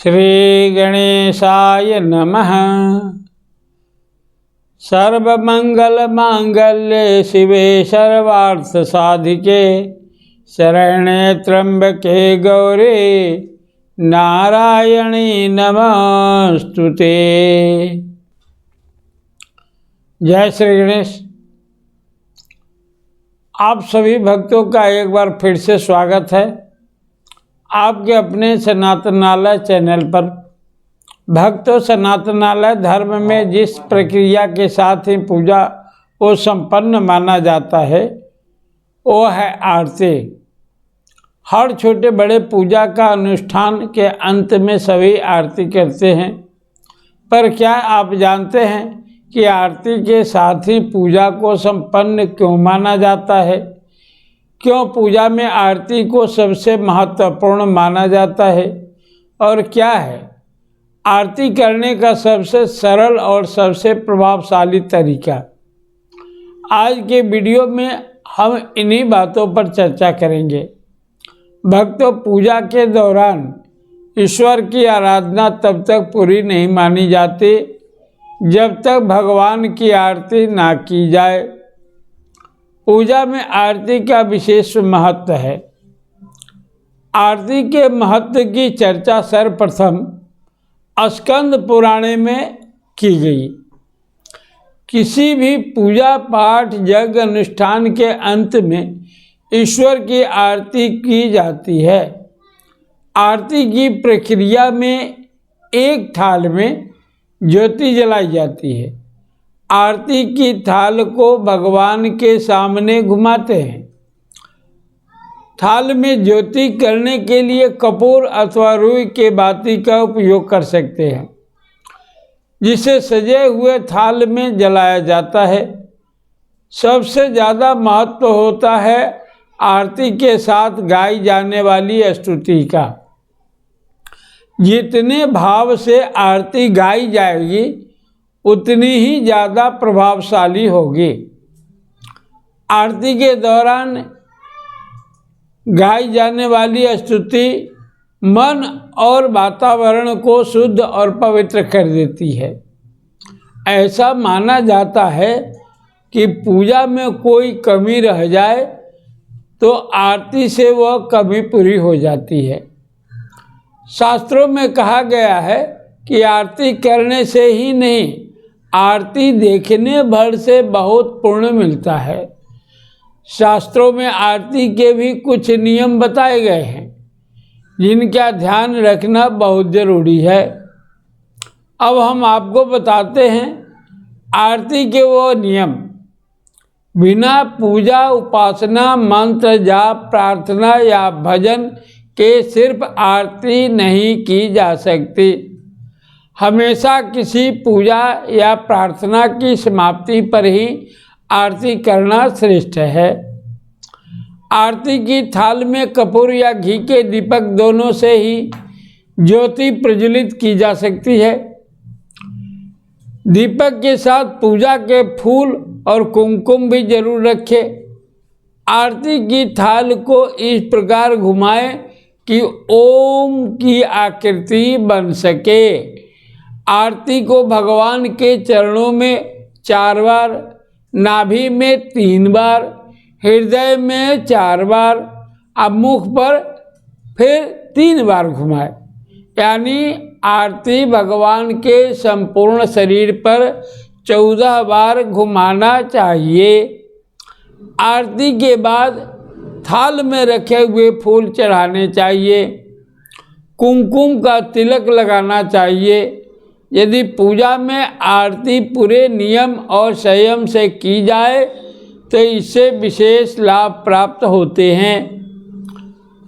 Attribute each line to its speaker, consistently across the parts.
Speaker 1: श्री गणेशाय नमः। सर्वमंगल मांगल्ये शिवे सर्वार्थ साधिके शरण्ये त्र्यंबके गौरी नारायणी नमस्तुते। जय श्री गणेश। आप सभी भक्तों का एक बार फिर से स्वागत है आपके अपने सनातनालय चैनल पर। भक्तों, सनातनालय धर्म में जिस प्रक्रिया के साथ ही पूजा को संपन्न माना जाता है वो है आरती। हर छोटे बड़े पूजा का अनुष्ठान के अंत में सभी आरती करते हैं, पर क्या आप जानते हैं कि आरती के साथ ही पूजा को संपन्न क्यों माना जाता है? क्यों पूजा में आरती को सबसे महत्वपूर्ण माना जाता है? और क्या है आरती करने का सबसे सरल और सबसे प्रभावशाली तरीका? आज के वीडियो में हम इन्हीं बातों पर चर्चा करेंगे। भक्तों, पूजा के दौरान ईश्वर की आराधना तब तक पूरी नहीं मानी जाती जब तक भगवान की आरती ना की जाए। पूजा में आरती का विशेष महत्व है। आरती के महत्व की चर्चा सर्वप्रथम स्कंद पुराण में की गई। किसी भी पूजा पाठ यज्ञ अनुष्ठान के अंत में ईश्वर की आरती की जाती है। आरती की प्रक्रिया में एक थाल में ज्योति जलाई जाती है। आरती की थाल को भगवान के सामने घुमाते हैं। थाल में ज्योति करने के लिए कपूर अथवा रुई के बाती का उपयोग कर सकते हैं, जिसे सजे हुए थाल में जलाया जाता है। सबसे ज़्यादा महत्व होता है आरती के साथ गाई जाने वाली स्तुति का। जितने भाव से आरती गाई जाएगी उतनी ही ज़्यादा प्रभावशाली होगी। आरती के दौरान गाई जाने वाली स्तुति मन और वातावरण को शुद्ध और पवित्र कर देती है। ऐसा माना जाता है कि पूजा में कोई कमी रह जाए तो आरती से वह कमी पूरी हो जाती है। शास्त्रों में कहा गया है कि आरती करने से ही नहीं, आरती देखने भर से बहुत पुण्य मिलता है। शास्त्रों में आरती के भी कुछ नियम बताए गए हैं जिनका ध्यान रखना बहुत जरूरी है। अब हम आपको बताते हैं आरती के वो नियम। बिना पूजा उपासना मंत्र जाप प्रार्थना या भजन के सिर्फ आरती नहीं की जा सकती। हमेशा किसी पूजा या प्रार्थना की समाप्ति पर ही आरती करना श्रेष्ठ है। आरती की थाल में कपूर या घी के दीपक दोनों से ही ज्योति प्रज्वलित की जा सकती है। दीपक के साथ पूजा के फूल और कुमकुम भी जरूर रखें। आरती की थाल को इस प्रकार घुमाएं कि ओम की आकृति बन सके। आरती को भगवान के चरणों में 4 बार, नाभि में 3 बार, हृदय में 4 बार, अब मुख पर फिर 3 बार घुमाए। यानी आरती भगवान के संपूर्ण शरीर पर 14 बार घुमाना चाहिए। आरती के बाद थाल में रखे हुए फूल चढ़ाने चाहिए। कुमकुम का तिलक लगाना चाहिए। यदि पूजा में आरती पूरे नियम और संयम से की जाए तो इससे विशेष लाभ प्राप्त होते हैं।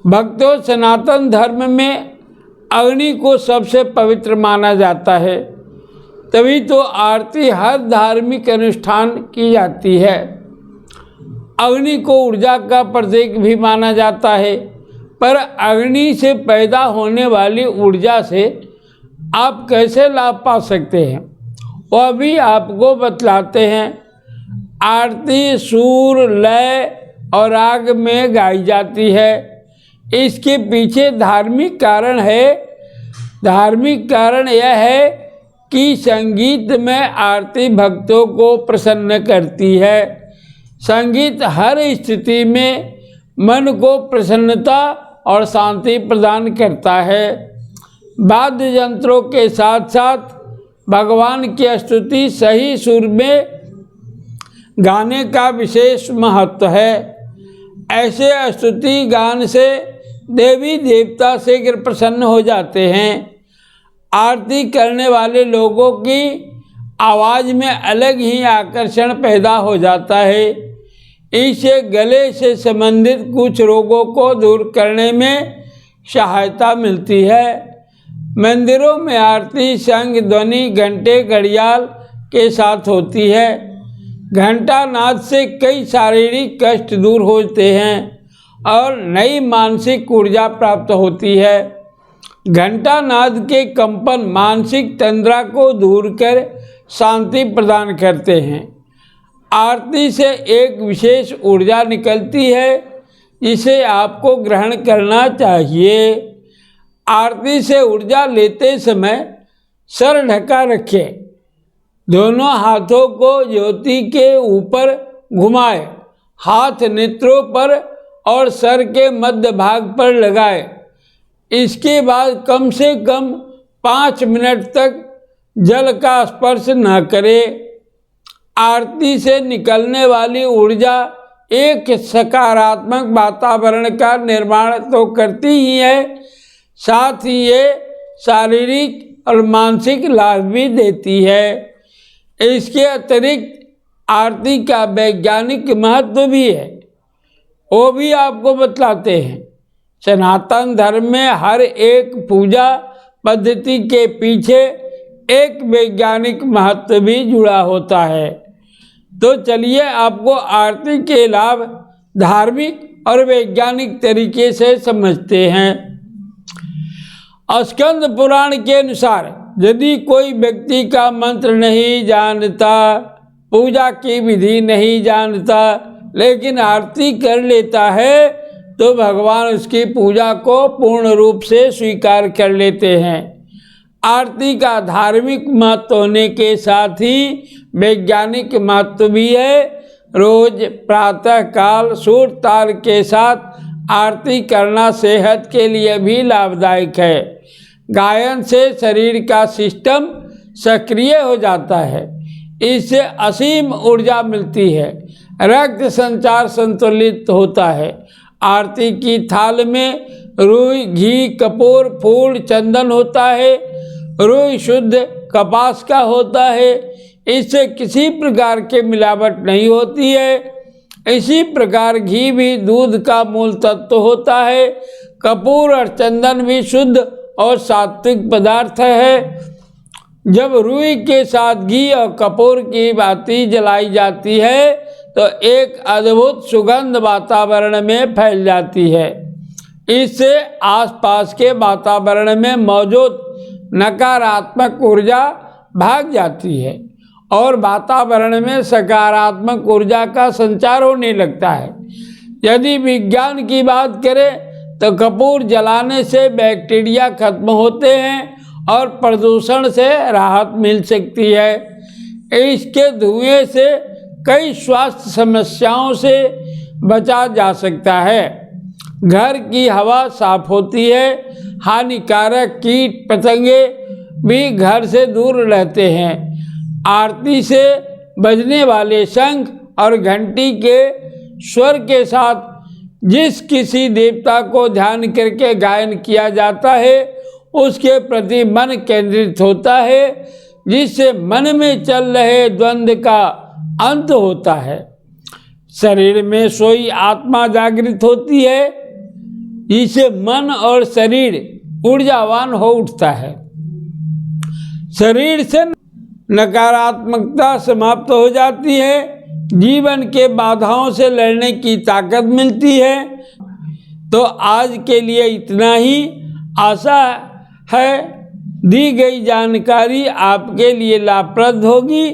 Speaker 1: भक्तों, सनातन धर्म में अग्नि को सबसे पवित्र माना जाता है, तभी तो आरती हर धार्मिक अनुष्ठान की जाती है। अग्नि को ऊर्जा का प्रतीक भी माना जाता है, पर अग्नि से पैदा होने वाली ऊर्जा से आप कैसे लाभ पा सकते हैं वह भी आपको बतलाते हैं। आरती सुर, लय और राग में गाई जाती है। इसके पीछे धार्मिक कारण है। धार्मिक कारण यह है कि संगीत में आरती भक्तों को प्रसन्न करती है। संगीत हर स्थिति में मन को प्रसन्नता और शांति प्रदान करता है। वाद्य यंत्रों के साथ साथ भगवान की स्तुति सही सुर में गाने का विशेष महत्व है। ऐसे स्तुति गान से देवी देवता शीघ्र प्रसन्न हो जाते हैं। आरती करने वाले लोगों की आवाज़ में अलग ही आकर्षण पैदा हो जाता है। इससे गले से संबंधित कुछ रोगों को दूर करने में सहायता मिलती है। मंदिरों में आरती संग ध्वनि घंटे घड़ियाल के साथ होती है। घंटा नाद से कई शारीरिक कष्ट दूर होते हैं और नई मानसिक ऊर्जा प्राप्त होती है। घंटा नाद के कंपन मानसिक तंद्रा को दूर कर शांति प्रदान करते हैं। आरती से एक विशेष ऊर्जा निकलती है जिसे आपको ग्रहण करना चाहिए। आरती से ऊर्जा लेते समय सर ढका रखें। दोनों हाथों को ज्योति के ऊपर घुमाएं, हाथ नेत्रों पर और सर के मध्य भाग पर लगाएं। इसके बाद कम से कम 5 मिनट तक जल का स्पर्श न करें। आरती से निकलने वाली ऊर्जा एक सकारात्मक वातावरण का निर्माण तो करती ही है, साथ ही ये शारीरिक और मानसिक लाभ भी देती है। इसके अतिरिक्त आरती का वैज्ञानिक महत्व भी है, वो भी आपको बतलाते हैं। सनातन धर्म में हर एक पूजा पद्धति के पीछे एक वैज्ञानिक महत्व भी जुड़ा होता है। तो चलिए आपको आरती के लाभ धार्मिक और वैज्ञानिक तरीके से समझते हैं। स्कंद पुराण के अनुसार यदि कोई व्यक्ति का मंत्र नहीं जानता, पूजा की विधि नहीं जानता, लेकिन आरती कर लेता है तो भगवान उसकी पूजा को पूर्ण रूप से स्वीकार कर लेते हैं। आरती का धार्मिक महत्व होने के साथ ही वैज्ञानिक महत्व भी है। रोज प्रातः काल सुर ताल के साथ आरती करना सेहत के लिए भी लाभदायक है। गायन से शरीर का सिस्टम सक्रिय हो जाता है, इससे असीम ऊर्जा मिलती है, रक्त संचार संतुलित होता है। आरती की थाल में रुई, घी, कपूर, फूल, चंदन होता है। रुई शुद्ध कपास का होता है, इससे किसी प्रकार के मिलावट नहीं होती है। इसी प्रकार घी भी दूध का मूल तत्व होता है। कपूर और चंदन भी शुद्ध और सात्विक पदार्थ है। जब रुई के साथ घी और कपूर की बाती जलाई जाती है तो एक अद्भुत सुगंध वातावरण में फैल जाती है। इससे आसपास के वातावरण में मौजूद नकारात्मक ऊर्जा भाग जाती है और वातावरण में सकारात्मक ऊर्जा का संचार होने लगता है। यदि विज्ञान की बात करें तो कपूर जलाने से बैक्टीरिया खत्म होते हैं और प्रदूषण से राहत मिल सकती है। इसके धुएं से कई स्वास्थ्य समस्याओं से बचा जा सकता है। घर की हवा साफ होती है, हानिकारक कीट पतंगे भी घर से दूर रहते हैं। आरती से बजने वाले शंख और घंटी के स्वर के साथ जिस किसी देवता को ध्यान करके गायन किया जाता है उसके प्रति मन केंद्रित होता है, जिससे मन में चल रहे द्वंद्व का अंत होता है। शरीर में सोई आत्मा जागृत होती है, जिससे मन और शरीर ऊर्जावान हो उठता है। शरीर से नकारात्मकता समाप्त हो जाती है, जीवन के बाधाओं से लड़ने की ताकत मिलती है। तो आज के लिए इतना ही। आशा है दी गई जानकारी आपके लिए लाभप्रद होगी।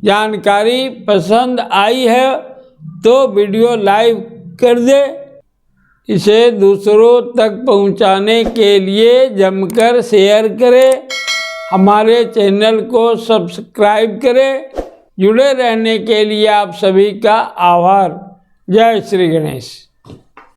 Speaker 1: जानकारी पसंद आई है तो वीडियो लाइक कर दे। इसे दूसरों तक पहुंचाने के लिए जमकर शेयर करें, हमारे चैनल को सब्सक्राइब करें। जुड़े रहने के लिए आप सभी का आभार। जय श्री गणेश।